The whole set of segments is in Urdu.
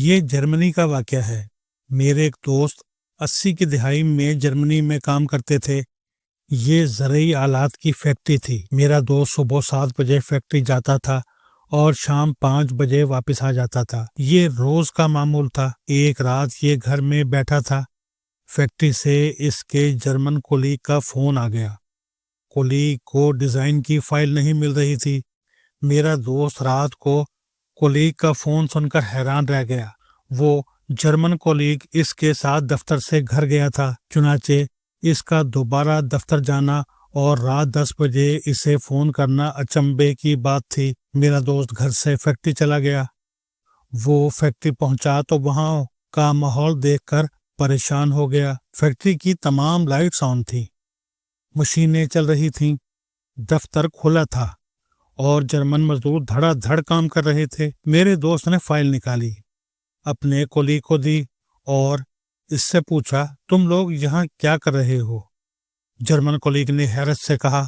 یہ جرمنی کا واقعہ ہے۔ میرے ایک دوست 80 کی دہائی میں جرمنی میں کام کرتے تھے۔ یہ زرعی آلات کی فیکٹری تھی۔ میرا دوست صبح 7 بجے فیکٹری جاتا تھا اور شام 5 بجے واپس آ جاتا تھا۔ یہ روز کا معمول تھا۔ ایک رات یہ گھر میں بیٹھا تھا، فیکٹری سے اس کے جرمن کولیگ کا فون آ گیا۔ کولیگ کو ڈیزائن کی فائل نہیں مل رہی تھی۔ میرا دوست رات کو کولیگ کا فون سن کر حیران رہ گیا۔ وہ جرمن کولیگ اس کے ساتھ دفتر سے گھر گیا تھا، چنانچہ اس کا دوبارہ دفتر جانا اور رات 10 بجے اسے فون کرنا اچنبھے کی بات تھی۔ میرا دوست گھر سے فیکٹری چلا گیا۔ وہ فیکٹری پہنچا تو وہاں کا ماحول دیکھ کر پریشان ہو گیا۔ فیکٹری کی تمام لائٹس آن تھی، مشینیں چل رہی تھیں، دفتر کھلا تھا اور جرمن مزدور دھڑا دھڑ کام کر رہے تھے۔ میرے دوست نے فائل نکالی، اپنے کولیگ کو دی اور اس سے پوچھا، تم لوگ یہاں کیا کر رہے ہو؟ جرمن کولیگ نے حیرت سے کہا،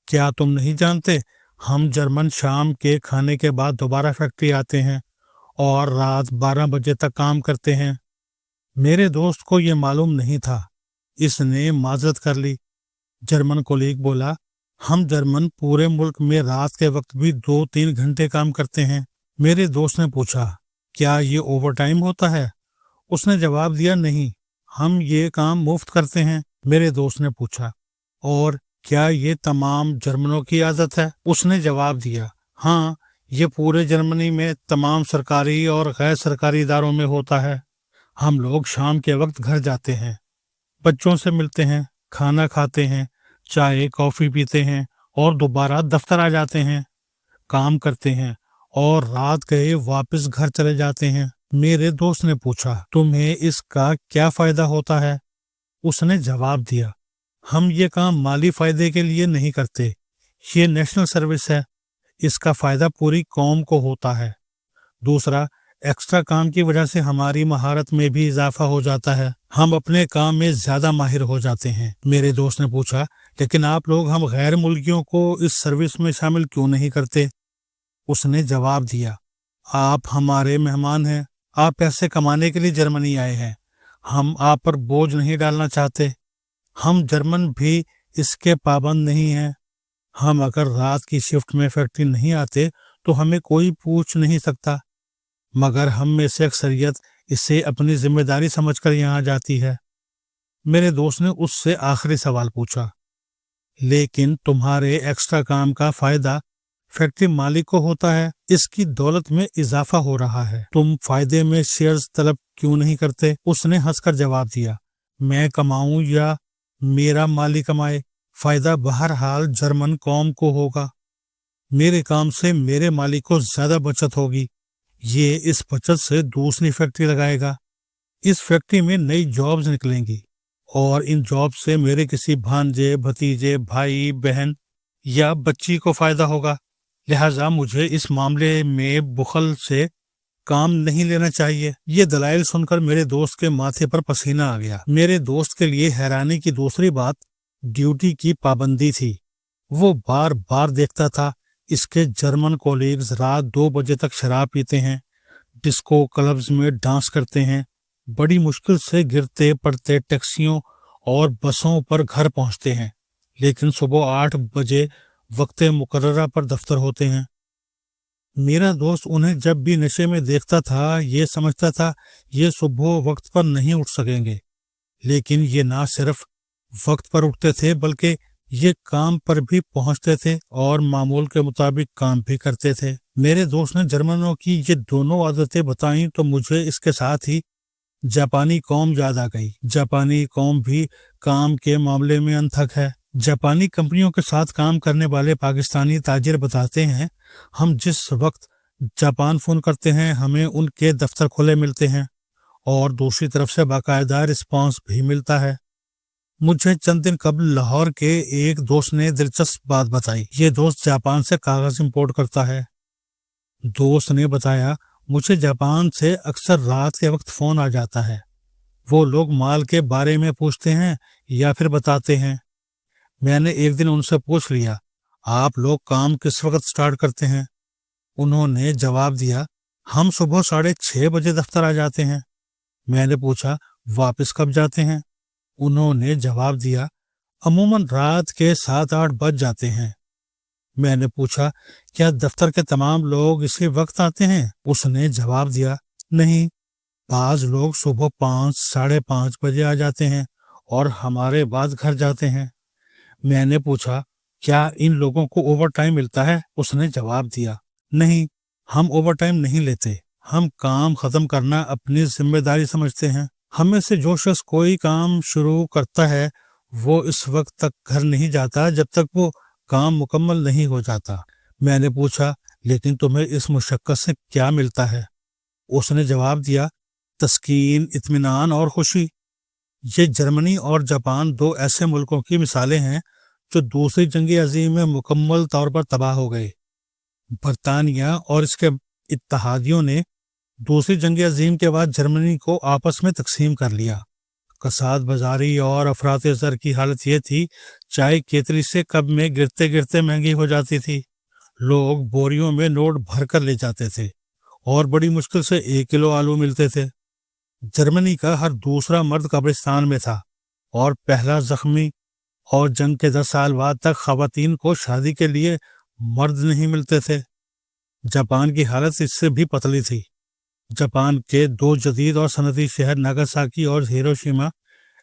کیا تم نہیں جانتے؟ ہم جرمن شام کے کھانے کے بعد دوبارہ فیکٹری آتے ہیں اور رات 12 بجے تک کام کرتے ہیں۔ میرے دوست کو یہ معلوم نہیں تھا۔ اس نے معذرت کر لی۔ جرمن کولیگ بولا، ہم جرمن پورے ملک میں رات کے وقت بھی 2-3 گھنٹے کام کرتے ہیں۔ میرے دوست نے پوچھا، کیا یہ اوور ٹائم ہوتا ہے؟ اس نے جواب دیا، نہیں، ہم یہ کام مفت کرتے ہیں۔ میرے دوست نے پوچھا، اور کیا یہ تمام جرمنوں کی عادت ہے؟ اس نے جواب دیا، ہاں، یہ پورے جرمنی میں تمام سرکاری اور غیر سرکاری اداروں میں ہوتا ہے۔ ہم لوگ شام کے وقت گھر جاتے ہیں، بچوں سے ملتے ہیں، کھانا کھاتے ہیں، چائے کافی پیتے ہیں اور دوبارہ دفتر آ جاتے ہیں، کام کرتے ہیں اور رات گئے واپس گھر چلے جاتے ہیں۔ میرے دوست نے پوچھا، تمہیں اس کا کیا فائدہ ہوتا ہے؟ اس نے جواب دیا، ہم یہ کام مالی فائدے کے لیے نہیں کرتے، یہ نیشنل سروس ہے، اس کا فائدہ پوری قوم کو ہوتا ہے۔ دوسرا، ایکسٹرا کام کی وجہ سے ہماری مہارت میں بھی اضافہ ہو جاتا ہے، ہم اپنے کام میں زیادہ ماہر ہو جاتے ہیں۔ میرے دوست نے پوچھا، لیکن آپ لوگ ہم غیر ملکیوں کو اس سروس میں شامل کیوں نہیں کرتے؟ اس نے جواب دیا، آپ ہمارے مہمان ہیں، آپ پیسے کمانے کے لیے جرمنی آئے ہیں، ہم آپ پر بوجھ نہیں ڈالنا چاہتے۔ ہم جرمن بھی اس کے پابند نہیں ہیں۔ ہم اگر رات کی شفٹ میں فیکٹری نہیں آتے تو ہمیں کوئی پوچھ نہیں سکتا، مگر ہم میں سے اکثریت اسے اپنی ذمہ داری سمجھ کر یہاں جاتی ہے۔ میرے دوست نے اس سے آخری سوال پوچھا، لیکن تمہارے ایکسٹرا کام کا فائدہ فیکٹری مالک کو ہوتا ہے، اس کی دولت میں اضافہ ہو رہا ہے، تم فائدے میں شیئرز طلب کیوں نہیں کرتے؟ اس نے ہنس کر جواب دیا، میں کماؤں یا میرا مالی کمائے، فائدہ بہرحال جرمن قوم کو ہوگا۔ میرے کام سے میرے مالک کو زیادہ بچت ہوگی، یہ اس بچت سے دوسری فیکٹری لگائے گا، اس فیکٹری میں نئی جابز نکلیں گی اور ان جاب سے میرے کسی بھانجے، بھتیجے، بھائی، بہن یا بچی کو فائدہ ہوگا۔ لہٰذا مجھے اس معاملے میں بخل سے کام نہیں لینا چاہیے۔ یہ دلائل سن کر میرے دوست کے ماتھے پر پسینہ آ گیا۔ میرے دوست کے لیے حیرانی کی دوسری بات ڈیوٹی کی پابندی تھی۔ وہ بار بار دیکھتا تھا اس کے جرمن کولیگز رات 2 بجے تک شراب پیتے ہیں، ڈسکو کلبز میں ڈانس کرتے ہیں، بڑی مشکل سے گرتے پڑتے ٹیکسیوں اور بسوں پر گھر پہنچتے ہیں، لیکن صبح 8 بجے وقت مقررہ پر دفتر ہوتے ہیں۔ میرا دوست انہیں جب بھی نشے میں دیکھتا تھا یہ سمجھتا تھا یہ صبح وقت پر نہیں اٹھ سکیں گے، لیکن یہ نہ صرف وقت پر اٹھتے تھے بلکہ یہ کام پر بھی پہنچتے تھے اور معمول کے مطابق کام بھی کرتے تھے۔ میرے دوست نے جرمنوں کی یہ دونوں عادتیں بتائیں تو مجھے اس کے ساتھ ہی جاپانی قوم یاد آ گئی۔ جاپانی قوم بھی کام کے معاملے میں انتھک ہے۔ جاپانی کمپنیوں کے ساتھ کام کرنے والے پاکستانی تاجر بتاتے ہیں، ہم جس وقت جاپان فون کرتے ہیں ہمیں ان کے دفتر کھلے ملتے ہیں اور دوسری طرف سے باقاعدہ رسپانس بھی ملتا ہے۔ مجھے چند دن قبل لاہور کے ایک دوست نے دلچسپ بات بتائی۔ یہ دوست جاپان سے کاغذ امپورٹ کرتا ہے۔ دوست نے بتایا، مجھے جاپان سے اکثر رات کے وقت فون آ جاتا ہے، وہ لوگ مال کے بارے میں پوچھتے ہیں یا پھر بتاتے ہیں۔ میں نے ایک دن ان سے پوچھ لیا، آپ لوگ کام کس وقت سٹارٹ کرتے ہیں؟ انہوں نے جواب دیا، ہم صبح 6:30 بجے دفتر آ جاتے ہیں۔ میں نے پوچھا واپس کب جاتے ہیں؟ انہوں نے جواب دیا عموماً رات کے 7-8 بج جاتے ہیں۔ میں نے پوچھا کیا دفتر کے تمام لوگ اسی وقت آتے ہیں؟ اس نے جواب دیا نہیں، بعض لوگ صبح 5-5:30 بجے آ جاتے ہیں اور ہمارے بعد گھر جاتے ہیں۔ میں نے پوچھا کیا ان لوگوں کو اوور ٹائم ملتا ہے؟ اس نے جواب دیا نہیں، ہم اوور ٹائم نہیں لیتے، ہم کام ختم کرنا اپنی ذمہ داری سمجھتے ہیں۔ ہم میں سے جو شخص کوئی کام شروع کرتا ہے وہ اس وقت تک گھر نہیں جاتا جب تک وہ کام مکمل نہیں ہو جاتا۔ میں نے پوچھا لیکن تمہیں اس مشقت سے کیا ملتا ہے؟ اس نے جواب دیا تسکین، اطمینان اور خوشی۔ یہ جرمنی اور جاپان دو ایسے ملکوں کی مثالیں ہیں جو دوسری جنگ عظیم میں مکمل طور پر تباہ ہو گئے۔ برطانیہ اور اس کے اتحادیوں نے دوسری جنگ عظیم کے بعد جرمنی کو آپس میں تقسیم کر لیا۔ کساد بازاری اور افراط زر کی حالت یہ تھی، چائے کیتلی سے کب میں گرتے گرتے مہنگی ہو جاتی تھی، لوگ بوریوں میں نوٹ بھر کر لے جاتے تھے اور بڑی مشکل سے 1 کلو آلو ملتے تھے۔ جرمنی کا ہر دوسرا مرد قبرستان میں تھا اور پہلا زخمی، اور جنگ کے 10 سال بعد تک خواتین کو شادی کے لیے مرد نہیں ملتے تھے۔ جاپان کی حالت اس سے بھی پتلی تھی۔ جاپان کے 2 جدید اور صنعتی شہر ناگاساکی اور ہیروشیما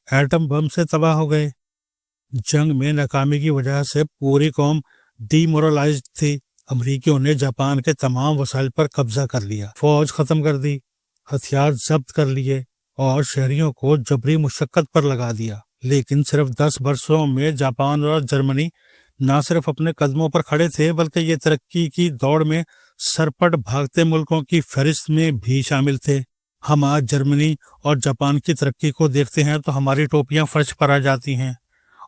ایٹم بم سے تباہ ہو گئے۔ جنگ میں ناکامی کی وجہ سے پوری قوم ڈی مورلائزڈ تھی۔ امریکیوں نے جاپان کے تمام وسائل پر قبضہ کر لیا، فوج ختم کر دی، ہتھیار ضبط کر لیے اور شہریوں کو جبری مشقت پر لگا دیا۔ لیکن صرف 10 برسوں میں جاپان اور جرمنی نہ صرف اپنے قدموں پر کھڑے تھے بلکہ یہ ترقی کی دوڑ میں سرپٹ بھاگتے ملکوں کی فہرست میں بھی شامل تھے۔ ہم آج جرمنی اور جاپان کی ترقی کو دیکھتے ہیں تو ہماری ٹوپیاں فرش پر آ جاتی ہیں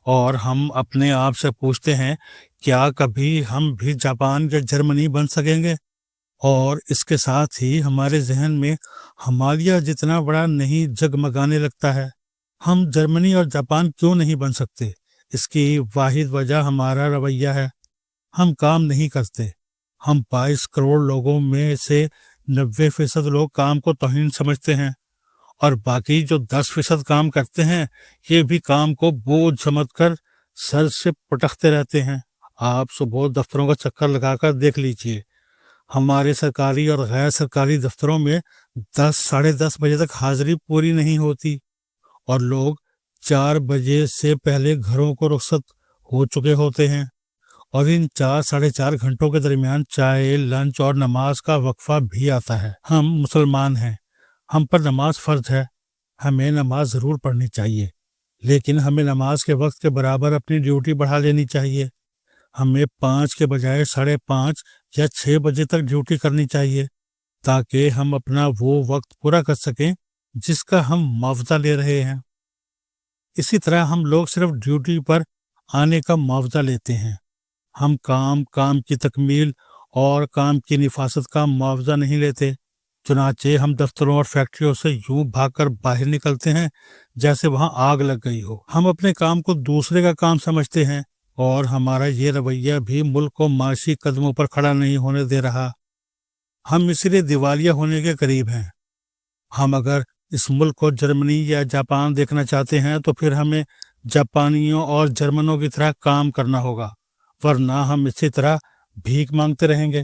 اور ہم اپنے آپ سے پوچھتے ہیں کیا کبھی ہم بھی جاپان یا جرمنی بن سکیں گے؟ اور اس کے ساتھ ہی ہمارے ذہن میں ہمالیہ جتنا بڑا نہیں جگمگانے لگتا ہے۔ ہم جرمنی اور جاپان کیوں نہیں بن سکتے؟ اس کی واحد وجہ ہمارا رویہ ہے۔ ہم کام نہیں کرتے۔ ہم 22 کروڑ لوگوں میں سے 90% لوگ کام کو توہین سمجھتے ہیں، اور باقی جو 10% کام کرتے ہیں یہ بھی کام کو بوجھ سمجھ کر سر سے پٹکتے رہتے ہیں۔ آپ صبح دفتروں کا چکر لگا کر دیکھ لیجئے، ہمارے سرکاری اور غیر سرکاری دفتروں میں 10-10:30 بجے تک حاضری پوری نہیں ہوتی، اور لوگ 4 بجے سے پہلے گھروں کو رخصت ہو چکے ہوتے ہیں، اور ان 4-4.5 گھنٹوں کے درمیان چائے، لنچ اور نماز کا وقفہ بھی آتا ہے۔ ہم مسلمان ہیں، ہم پر نماز فرض ہے، ہمیں نماز ضرور پڑھنی چاہیے، لیکن ہمیں نماز کے وقت کے برابر اپنی ڈیوٹی بڑھا لینی چاہیے۔ ہمیں 5 کے بجائے 5:30 یا 6 بجے تک ڈیوٹی کرنی چاہیے تاکہ ہم اپنا وہ وقت پورا کر سکیں جس کا ہم معاوضہ لے رہے ہیں۔ اسی طرح ہم لوگ صرف ڈیوٹی پر آنے کا معاوضہ لیتے ہیں، ہم کام کی تکمیل اور کام کی نفاست کا معاوضہ نہیں لیتے۔ چنانچہ ہم دفتروں اور فیکٹریوں سے یوں بھاگ کر باہر نکلتے ہیں جیسے وہاں آگ لگ گئی ہو۔ ہم اپنے کام کو دوسرے کا کام سمجھتے ہیں، اور ہمارا یہ رویہ بھی ملک کو معاشی قدموں پر کھڑا نہیں ہونے دے رہا۔ ہم اس لیے دیوالیہ ہونے کے قریب ہیں۔ ہم اگر اس ملک کو جرمنی یا جاپان دیکھنا چاہتے ہیں تو پھر ہمیں جاپانیوں اور جرمنوں کی طرح کام کرنا ہوگا، ورنہ ہم اسی طرح بھیک مانگتے رہیں گے۔